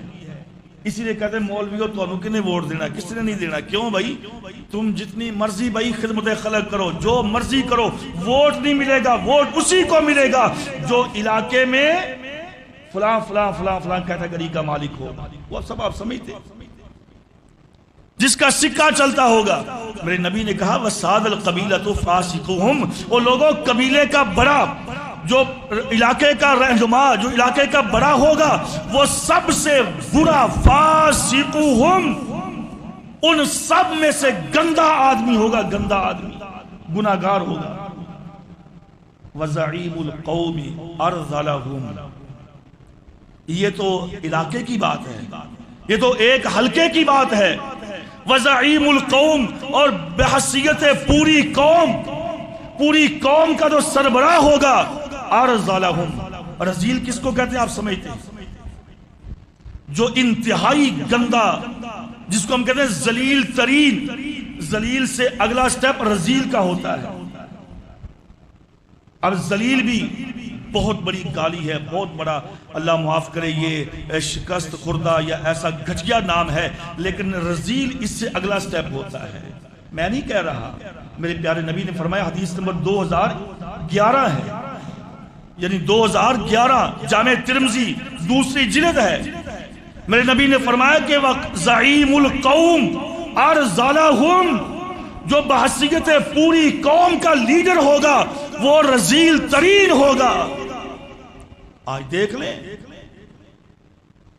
اسی لیے کہتے ہیں مولویوں تو کنے ووٹ دینا، کس نے نہیں دینا۔ کیوں بھائی؟ تم جتنی مرضی بھائی خدمت خلق کرو، جو مرضی کرو، ووٹ نہیں ملے گا، ووٹ اسی کو ملے گا جو علاقے میں فلاں فلاں فلاں فلاں کیٹیگری کا مالک ہو، وہ سب آپ سمجھتے، جس کا سکہ چلتا ہوگا۔ میرے نبی نے کہا وَسَادَ الْقَبِيلَةُ فَاسِقُهُمْ وہ لوگوں قبیلے کا بڑا، جو علاقے کا رہنما، جو علاقے کا بڑا ہوگا، وہ سب سے برا، فاسقہم ان سب میں سے گندا آدمی ہوگا، گندا آدمی، گناہگار ہوگا۔ وَزَعِيمُ الْقَوْمِ أَرْذَلَهُمْ یہ تو علاقے کی بات ہے، یہ تو ایک حلقے کی بات ہے۔ وَزَعِيمُ الْقَوْمِ اور بحیثیت پوری قوم کا جو سربراہ ہوگا، أَرْذَلَهُمْ رذیل کس کو کہتے ہیں آپ سمجھتے ہیں؟ جو انتہائی گندا، جس کو ہم کہتے ہیں ذلیل ترین، ذلیل سے اگلا سٹیپ رذیل کا ہوتا ہے۔ اب ذلیل بھی بہت بڑی گالی ہے، بہت بڑا، اللہ معاف کرے، یہ شکست خوردہ یا ایسا گھٹیا نام ہے، لیکن رذیل اس سے اگلا سٹیپ ہوتا ہے۔ میں نہیں کہہ رہا، میرے پیارے نبی نے فرمایا، حدیث نمبر 2011 ہے، یعنی 2011 جامع ترمذی دوسری جلد ہے۔ میرے نبی نے فرمایا کہ زعیم القوم ارذلہم جو بحیثیت پوری قوم کا لیڈر ہوگا وہ رذیل ترین ہوگا۔ آج دیکھ لیں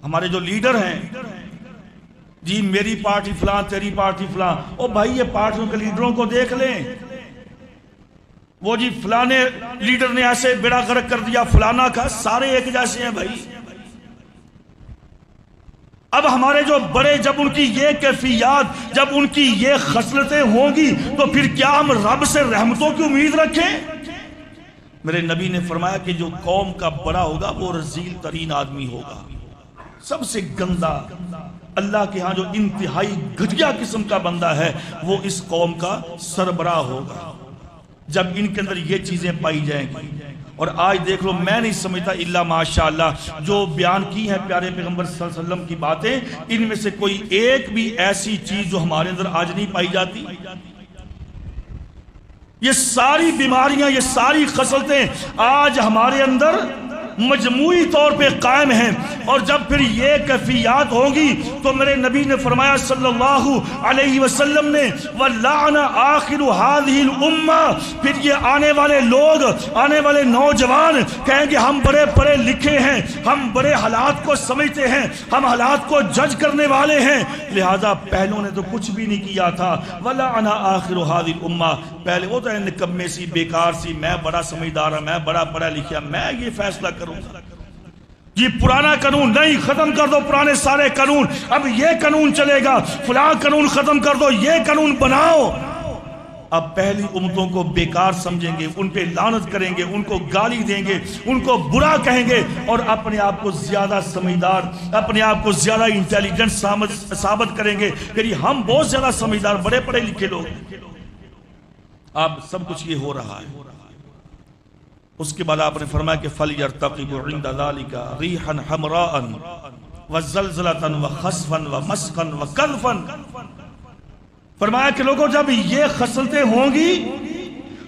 ہمارے جو لیڈر ہیں، جی میری پارٹی فلاں، تیری پارٹی فلاں، او بھائی یہ پارٹیوں کے لیڈروں کو دیکھ لیں، وہ جی فلانے لیڈر نے ایسے بیڑا غرق کر دیا، فلانا کا، سارے ایک جیسے ہیں بھائی۔ اب ہمارے جو بڑے، جب ان کی یہ کیفیات، جب ان کی یہ خصلتیں ہوں گی، تو پھر کیا ہم رب سے رحمتوں کی امید رکھیں؟ میرے نبی نے فرمایا کہ جو قوم کا بڑا ہوگا وہ رذیل ترین آدمی ہوگا، سب سے گندا، اللہ کے ہاں جو انتہائی گھٹیا قسم کا بندہ ہے وہ اس قوم کا سربراہ ہوگا، جب ان کے اندر یہ چیزیں پائی جائیں گی۔ اور آج دیکھ لو، میں نہیں سمجھتا الا ماشاءاللہ جو بیان کی ہیں پیارے پیغمبر صلی اللہ علیہ وسلم کی باتیں، ان میں سے کوئی ایک بھی ایسی چیز جو ہمارے اندر آج نہیں پائی جاتی۔ یہ ساری بیماریاں، یہ ساری خصلتیں آج ہمارے اندر مجموعی طور پہ قائم ہیں، اور جب پھر یہ کیفیات ہوں گی تو میرے نبی نے فرمایا صلی اللہ علیہ وسلم نے وَلَعْنَ آخِرُ هَذِهِ الْأُمَّةِ، پھر یہ آنے والے لوگ، آنے والے نوجوان کہیں گے ہم بڑے پڑھے لکھے ہیں، ہم بڑے حالات کو سمجھتے ہیں، ہم حالات کو جج کرنے والے ہیں، لہذا پہلوں نے تو کچھ بھی نہیں کیا تھا۔ وَلَعْنَ آخِرُ هَذِهِ الْأُمَّةِ، پہلے وہ تو نکمے سی، بیکار سی، میں بڑا سمجھدار ہوں، میں بڑا پڑھا لکھا، میں یہ فیصلہ کروں گا، یہ پرانا قانون نہیں، ختم کر دو پرانے سارے قانون، اب یہ قانون چلے گا، فلاں قانون ختم کر دو، یہ قانون بناؤ۔ اب پہلی امتوں کو بیکار سمجھیں گے، ان پہ لعنت کریں گے، ان کو گالی دیں گے، ان کو برا کہیں گے، اور اپنے آپ کو زیادہ سمجھدار، اپنے آپ کو زیادہ انٹیلیجنٹ ثابت کریں گے کہ ہم بہت زیادہ سمجھدار، بڑے پڑھے لکھے لوگ۔ اب سب کچھ یہ ہو رہا ہے۔ اس کے بعد آپ نے فرمایا کہ فَلْيَرْتَقِبُوا عِنْدَ ذَلِكَ رِيحًا حَمْرَاءً وَزَلْزَلَةً وَخَسْفًا وَمَسْخًا وَقَذْفًا، فرمایا کہ لوگوں جب یہ خصلتیں ہوں گی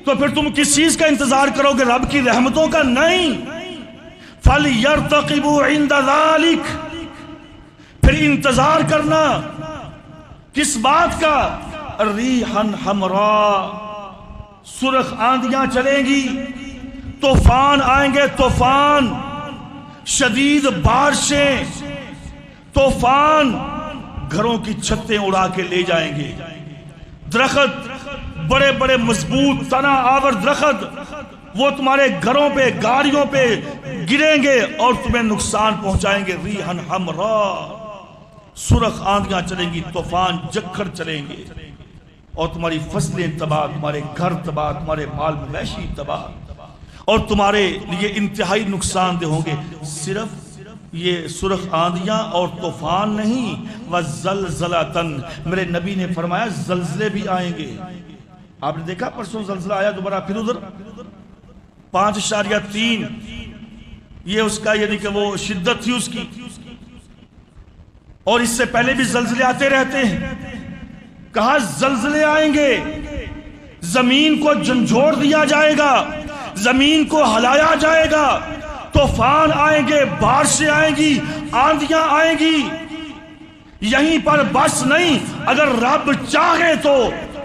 تو پھر تم کس چیز کا انتظار کرو گے؟ رب کی رحمتوں کا نہیں۔ فَلْيَرْتَقِبُوا عِنْدَ ذَلِكَ، پھر انتظار کرنا کس بات کا؟ رِيحًا حَمْرَاءً، سرخ آندیاں چلیں گی، طوفان آئیں گے، طوفان، شدید بارشیں، طوفان گھروں کی چھتیں اڑا کے لے جائیں گے، درخت، بڑے بڑے مضبوط تنا آور درخت، وہ تمہارے گھروں پہ، گاڑیوں پہ گریں گے اور تمہیں نقصان پہنچائیں گے۔ ریحن حمراء، سرخ آندیاں چلیں گی، طوفان جکھڑ چلیں گے، اور تمہاری فصلیں تباہ، تمہارے گھر تباہ، تمہارے مال مویشی تباہ، اور تمہارے لیے انتہائی نقصان دہ ہوں گے۔ صرف یہ سرخ آندیاں اور طوفان نہیں، وَزَلْزَلَةً، میرے نبی نے فرمایا زلزلے بھی آئیں گے۔ آپ نے دیکھا پرسوں زلزلہ آیا دوبارہ پھر ادھر 5.3، یہ اس کا یعنی کہ وہ شدت تھی اس کی، اور اس سے پہلے بھی زلزلے آتے رہتے ہیں۔ کہا زلزلے آئیں گے، زمین کو جھنجھوڑ دیا جائے گا، زمین کو ہلایا جائے گا، طوفان آئیں گے، بارشیں آئیں گی، آندیاں آئیں گی۔ یہیں پر بس نہیں، اگر رب چاہے تو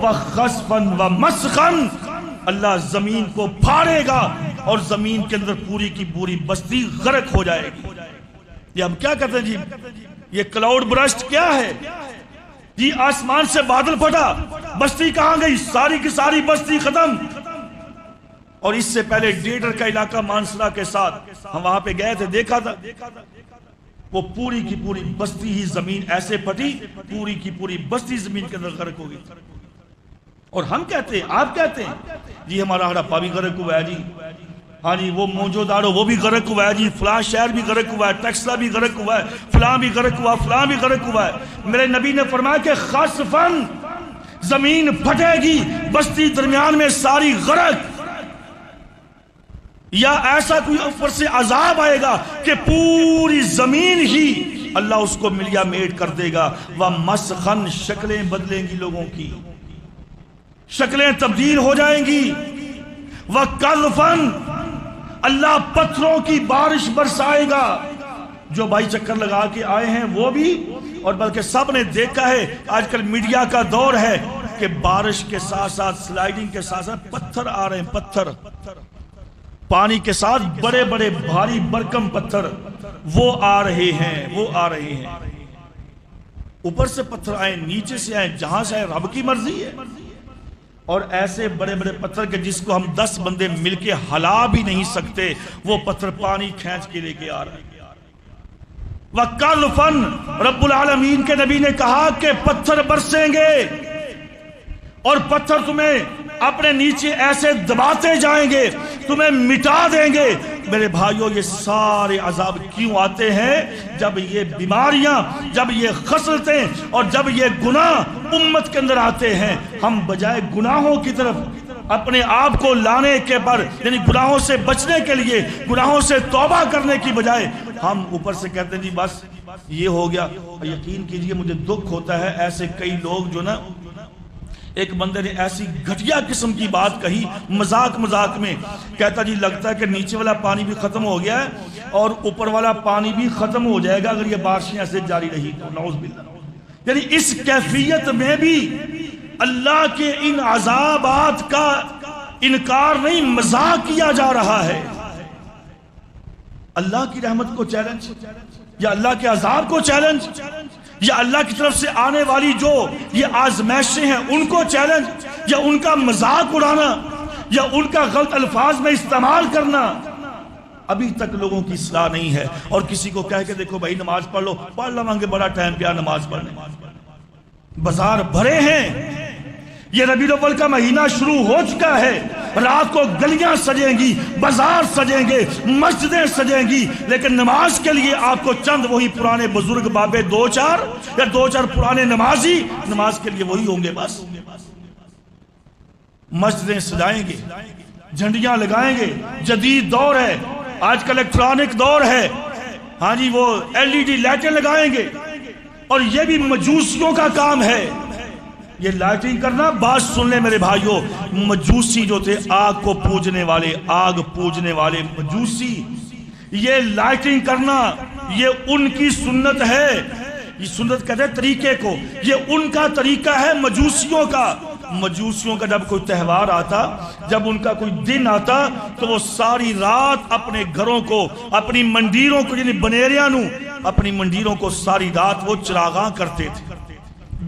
وَخَسْفًا وَمَسْخًا، اللہ زمین کو پھاڑے گا اور زمین کے اندر پوری کی پوری بستی غرق ہو جائے گی۔ یہ ہم کیا کہتے ہیں جی؟ یہ کلاؤڈ برسٹ کیا ہے جی؟ آسمان سے بادل پھٹا، بستی کہاں گئی؟ ساری کی ساری بستی ختم۔ اور اس سے پہلے ڈیڈر کا علاقہ مانسرا کے ساتھ ہم وہاں پہ گئے تھے، دیکھا تھا، وہ پوری کی پوری بستی ہی زمین ایسے پھٹی، پوری کی پوری بستی زمین کے اندر غرق ہو گئی۔ اور ہم کہتے ہیں، آپ کہتے ہیں جی ہمارا ہڑپا بھی غرق ہوا ہے جی، ہاں جی وہ موجودارو وہ بھی غرق ہوا ہے جی، فلاں شہر بھی غرق ہوا ہے، ٹیکسلا بھی غرق ہوا ہے، فلاں بھی غرق ہوا، فلاں بھی غرق ہوا ہے۔ میرے نبی نے فرمایا کہ خسفن، زمین پھٹے گی، بستی درمیان میں ساری غرق، یا ایسا کوئی اوپر سے عذاب آئے گا کہ پوری زمین ہی اللہ اس کو ملیا میٹ کر دے گا۔ وَمَسْخًا، شکلیں بدلیں گی، لوگوں کی شکلیں تبدیل ہو جائیں گی۔ وَقَذْفًا، اللہ پتھروں کی بارش برسائے گا۔ جو بھائی چکر لگا کے آئے ہیں وہ بھی، اور بلکہ سب نے دیکھا ہے، آج کل میڈیا کا دور ہے کہ بارش کے ساتھ ساتھ سلائیڈنگ کے ساتھ ساتھ پتھر آ رہے ہیں، پتھر پانی کے ساتھ بڑے بڑے بھاری برکم پتھر وہ آ رہے ہیں، وہ آ رہے ہیں۔ اوپر سے پتھر آئے، نیچے سے آئے، جہاں سے آئے رب کی مرضی ہے۔ اور ایسے بڑے بڑے پتھر کے جس کو ہم 10 بندے مل کے ہلا بھی نہیں سکتے، وہ پتھر پانی کھینچ کے لے کے آ رہے ہیں۔ وَقَذْفًا، رب العالمین کے نبی نے کہا کہ پتھر برسیں گے اور پتھر تمہیں اپنے نیچے ایسے دباتے جائیں گے، تمہیں مٹا دیں گے۔ میرے بھائیوں، یہ سارے عذاب کیوں آتے ہیں؟ جب یہ بیماریاں، جب یہ خصلتیں اور جب یہ گناہ امت کے اندر آتے ہیں، ہم بجائے گناہوں کی طرف اپنے آپ کو لانے کے پر، یعنی گناہوں سے بچنے کے لیے، گناہوں سے توبہ کرنے کی بجائے ہم اوپر سے کہتے ہیں جی بس یہ ہو گیا۔ یقین کیجئے مجھے دکھ ہوتا ہے، ایسے کئی لوگ جو نا ایک بندے نے ایسی گھٹیا قسم کی بات کہی مذاق میں، کہتا جی لگتا ہے کہ نیچے والا پانی بھی ختم ہو گیا ہے اور اوپر والا پانی بھی ختم ہو جائے گا اگر یہ بارشیں ایسے جاری رہی تو، نعوذ باللہ۔ یعنی اس کیفیت میں بھی اللہ کے ان عذابات کا انکار نہیں، مذاق کیا جا رہا ہے۔ اللہ کی رحمت کو چیلنج یا اللہ کے عذاب کو چیلنج، یا اللہ کی طرف سے آنے والی جو یہ آزمائشیں ہیں ان کو چیلنج، یا ان کا مذاق اڑانا، یا ان کا غلط الفاظ میں استعمال کرنا۔ ابھی تک لوگوں کی اصلاح نہیں ہے، اور کسی کو کہہ کے دیکھو بھائی نماز پڑھ لو، پڑھ لوں گے، بڑا ٹائم پیا نماز پڑھنے۔ بازار بھرے ہیں، یہ ربیع الاول کا مہینہ شروع ہو چکا ہے، رات کو گلیاں سجیں گی، بازار سجیں گے، مسجدیں سجیں گی، لیکن نماز کے لیے آپ کو چند وہی پرانے بزرگ بابے دو چار پرانے نمازی نماز کے لیے وہی ہوں گے بس۔ مسجدیں سجائیں گے، جھنڈیاں لگائیں گے، جدید دور ہے، آج کا الیکٹرانک دور ہے، ہاں جی وہ LED لائٹیں لگائیں گے، اور یہ بھی مجوسیوں کا کام ہے یہ لائٹنگ کرنا۔ بات سن لیں میرے بھائیوں، مجوسی جو تھے آگ کو پوجنے والے، آگ پوجنے والے مجوسی، یہ لائٹنگ کرنا یہ ان کی سنت ہے، یہ سنت کہتے ہیں طریقے کو، یہ ان کا طریقہ ہے مجوسیوں کا۔ مجوسیوں کا جب کوئی تہوار آتا، جب ان کا کوئی دن آتا تو وہ ساری رات اپنے گھروں کو، اپنی مندیروں کو، یعنی بنیریاں نو اپنی مندیروں کو ساری رات وہ چراغاں کرتے تھے،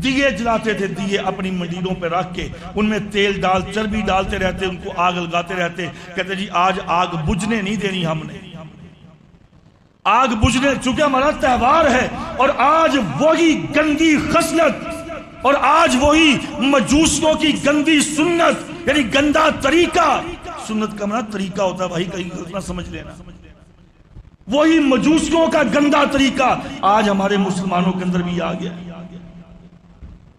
دیے جلاتے تھے، دیے اپنی مندیروں پہ رکھ کے ان میں تیل چربی ڈالتے رہتے، ان کو آگ لگاتے رہتے، کہتے جی آج آگ بجھنے نہیں دینی ہم نے، آگ بجھنے، چونکہ ہمارا تہوار ہے، اور آج وہی گندی خصلت اور آج وہی مجوسیوں کی گندی سنت، یعنی گندا طریقہ، سنت کا معنی طریقہ ہوتا ہے بھائی، کہیں اتنا سمجھ لینا، وہی مجوسیوں کا گندا طریقہ آج ہمارے مسلمانوں کے اندر بھی آ گیا۔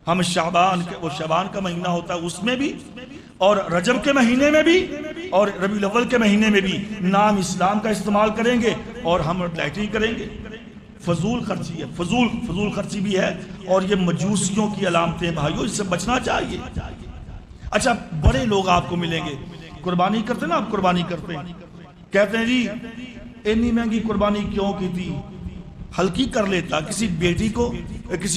ہم شعبان کا مہینہ ہوتا ہے اس میں بھی، اور رجب کے مہینے میں بھی، اور ربیع الاول کے مہینے میں بھی نام اسلام کا استعمال کریں گے اور ہم لائٹنگ کریں گے۔ فضول خرچی ہے، فضول خرچی بھی ہے، اور یہ مجوسیوں کی علامتیں بھائیوں، اس سے بچنا چاہیے۔ اچھا بڑے لوگ آپ کو ملیں گے، قربانی کرتے نا، آپ قربانی کرتے ہیں، کہتے ہیں جی اتنی مہنگی قربانی کیوں کی تھی، ہلکی کر لیتا، کسی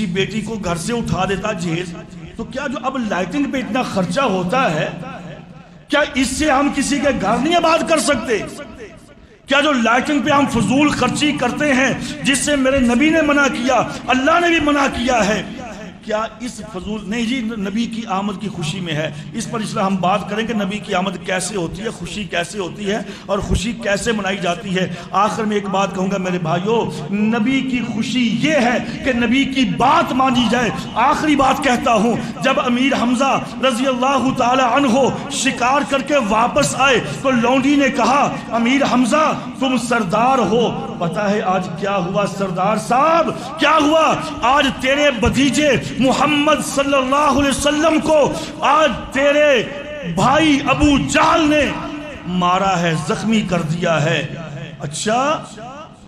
بیٹی کو گھر سے اٹھا دیتا جہیز۔ تو کیا جو اب لائٹنگ پہ اتنا خرچہ ہوتا ہے، کیا اس سے ہم کسی کے گھر نہیں آباد کر سکتے؟ کیا جو لائٹنگ پہ ہم فضول خرچی کرتے ہیں، جس سے میرے نبی نے منع کیا، اللہ نے بھی منع کیا ہے، کیا اس فضول نہیں جی نبی کی آمد کی خوشی میں ہے، اس پر اسلام ہم بات کریں کہ نبی کی آمد کیسے ہوتی ہے، خوشی کیسے ہوتی ہے، اور خوشی کیسے منائی جاتی ہے۔ آخر میں ایک بات کہوں گا میرے بھائیوں، نبی کی خوشی یہ ہے کہ نبی کی بات مانی جائے۔ آخری بات کہتا ہوں، جب امیر حمزہ رضی اللہ تعالی عنہ شکار کر کے واپس آئے تو لونڈی نے کہا امیر حمزہ تم سردار ہو، پتہ ہے آج کیا ہوا سردار صاحب، کیا ہوا؟ آج تیرے بھتیجے محمد صلی اللہ علیہ وسلم کو آج تیرے بھائی ابو جہل نے مارا ہے، زخمی کر دیا ہے۔ اچھا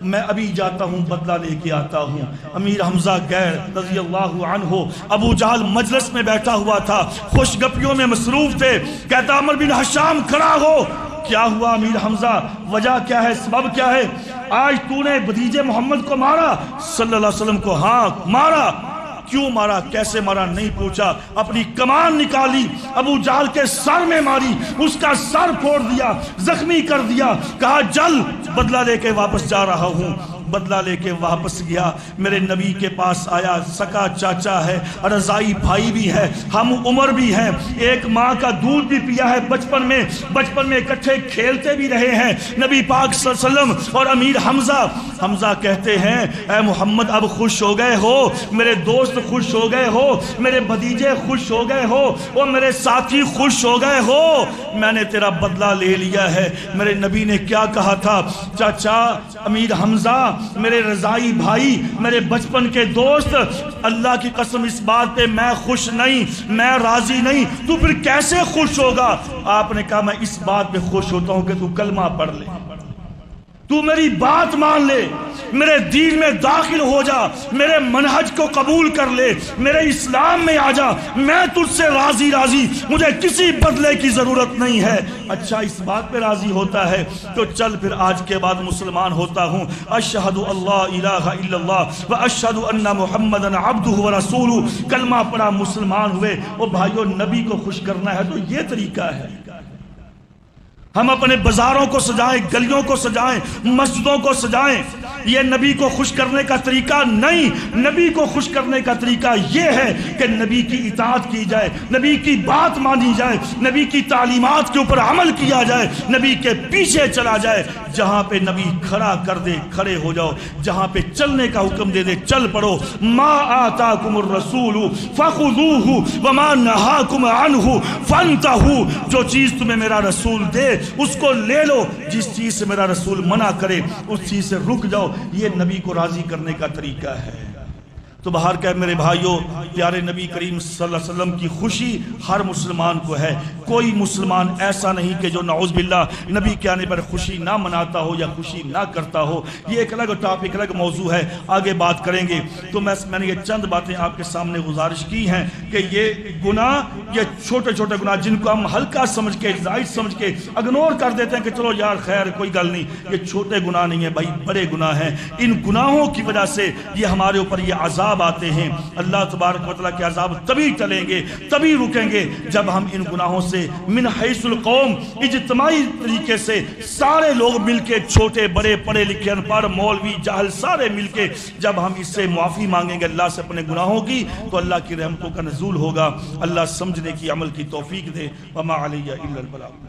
میں ابھی جاتا ہوں بدلہ لے کے آتا ہوں۔ امیر حمزہ گئے رضی اللہ عنہ، ابو جہل مجلس میں بیٹھا ہوا تھا، خوش گپیوں میں مصروف تھے، کہتا عمر بن حشام کھڑا ہو، کیا ہوا امیر حمزہ، وجہ کیا ہے، سبب کیا ہے؟ آج تو نے بھتیجے محمد کو مارا صلی اللہ علیہ وسلم کو؟ ہاں مارا۔ کیوں مارا، کیسے مارا نہیں پوچھا، اپنی کمان نکالی، ابو جہل کے سر میں ماری، اس کا سر پھوڑ دیا، زخمی کر دیا، کہا جل بدلہ لے کے واپس جا رہا ہوں۔ بدلہ لے کے واپس گیا، میرے نبی کے پاس آیا، سکا چاچا ہے، رضائی بھائی بھی ہے، ہم عمر بھی ہیں، ایک ماں کا دودھ بھی پیا ہے بچپن میں اکٹھے کھیلتے بھی رہے ہیں نبی پاک صلی اللہ علیہ وسلم اور امیر حمزہ کہتے ہیں اے محمد اب خوش ہو گئے ہو، میرے دوست خوش ہو گئے ہو، میرے بھتیجے خوش ہو گئے ہو، اور میرے ساتھی خوش ہو گئے ہو، میں نے تیرا بدلہ لے لیا ہے۔ میرے نبی نے کیا کہا تھا؟ چاچا امیر حمزہ، میرے رضائی بھائی، میرے بچپن کے دوست، اللہ کی قسم اس بات پہ میں خوش نہیں، میں راضی نہیں، تو پھر کیسے خوش ہوگا؟ آپ نے کہا میں اس بات پہ خوش ہوتا ہوں کہ تو کلمہ پڑھ لے، تو میری بات مان لے، میرے دین میں داخل ہو جا، میرے منہج کو قبول کر لے، میرے اسلام میں آ جا، میں تجھ سے راضی راضی، مجھے کسی بدلے کی ضرورت نہیں ہے۔ اچھا اس بات پہ راضی ہوتا ہے تو چل پھر آج کے بعد مسلمان ہوتا ہوں، اشہد اللہ الہ الا اللہ و اشہد ان محمدن عبدہ و رسولہ، کلمہ پڑھا مسلمان ہوئے۔ اور بھائیو نبی کو خوش کرنا ہے تو یہ طریقہ ہے۔ ہم اپنے بازاروں کو سجائیں، گلیوں کو سجائیں، مسجدوں کو سجائیں، یہ نبی کو خوش کرنے کا طریقہ نہیں۔ نبی کو خوش کرنے کا طریقہ یہ ہے کہ نبی کی اطاعت کی جائے، نبی کی بات مانی جائے، نبی کی تعلیمات کے اوپر عمل کیا جائے، نبی کے پیچھے چلا جائے۔ جہاں پہ نبی کھڑا کر دے کھڑے ہو جاؤ، جہاں پہ چلنے کا حکم دے دے چل پڑو۔ ما آتاکم الرسول فخذوہ وما نہاکم عنہ فانتہوا، جو چیز تمہیں میرا رسول دے اس کو لے لو، جس چیز سے میرا رسول منع کرے اس چیز سے رک جاؤ۔ یہ نبی کو راضی کرنے کا طریقہ ہے۔ تو باہر کہ میرے بھائیوں، پیارے نبی کریم صلی اللہ علیہ وسلم کی خوشی ہر مسلمان کو ہے۔ کوئی مسلمان ایسا نہیں کہ جو نعوذ باللہ نبی کے آنے پر خوشی نہ مناتا ہو یا خوشی نہ کرتا ہو۔ یہ ایک الگ ٹاپک، الگ موضوع ہے، آگے بات کریں گے۔ تو میں نے یہ چند باتیں آپ کے سامنے گزارش کی ہیں کہ یہ گناہ، یہ چھوٹے چھوٹے گناہ جن کو ہم ہلکا سمجھ کے، زائد سمجھ کے اگنور کر دیتے ہیں کہ چلو یار خیر کوئی گل نہیں، یہ چھوٹے گناہ نہیں ہیں بھائی، بڑے گناہ ہیں۔ ان گناہوں کی وجہ سے یہ ہمارے اوپر یہ عذاب آتے ہیں۔ اللہ تبارک و تعالیٰ کے عذاب تبھی ٹلیں گے، تبھی رکیں گے جب ہم ان گناہوں سے من حیث القوم، اجتماعی طریقے سے سارے لوگ مل کے، چھوٹے بڑے پڑھے لکھے ان پڑھ مولوی جاہل سارے مل کے جب ہم اس سے معافی مانگیں گے اللہ سے اپنے گناہوں کی، تو اللہ کی رحمتوں کا نزول ہوگا۔ اللہ سمجھنے کی، عمل کی توفیق دے۔ وما علیہ الا البلاغ۔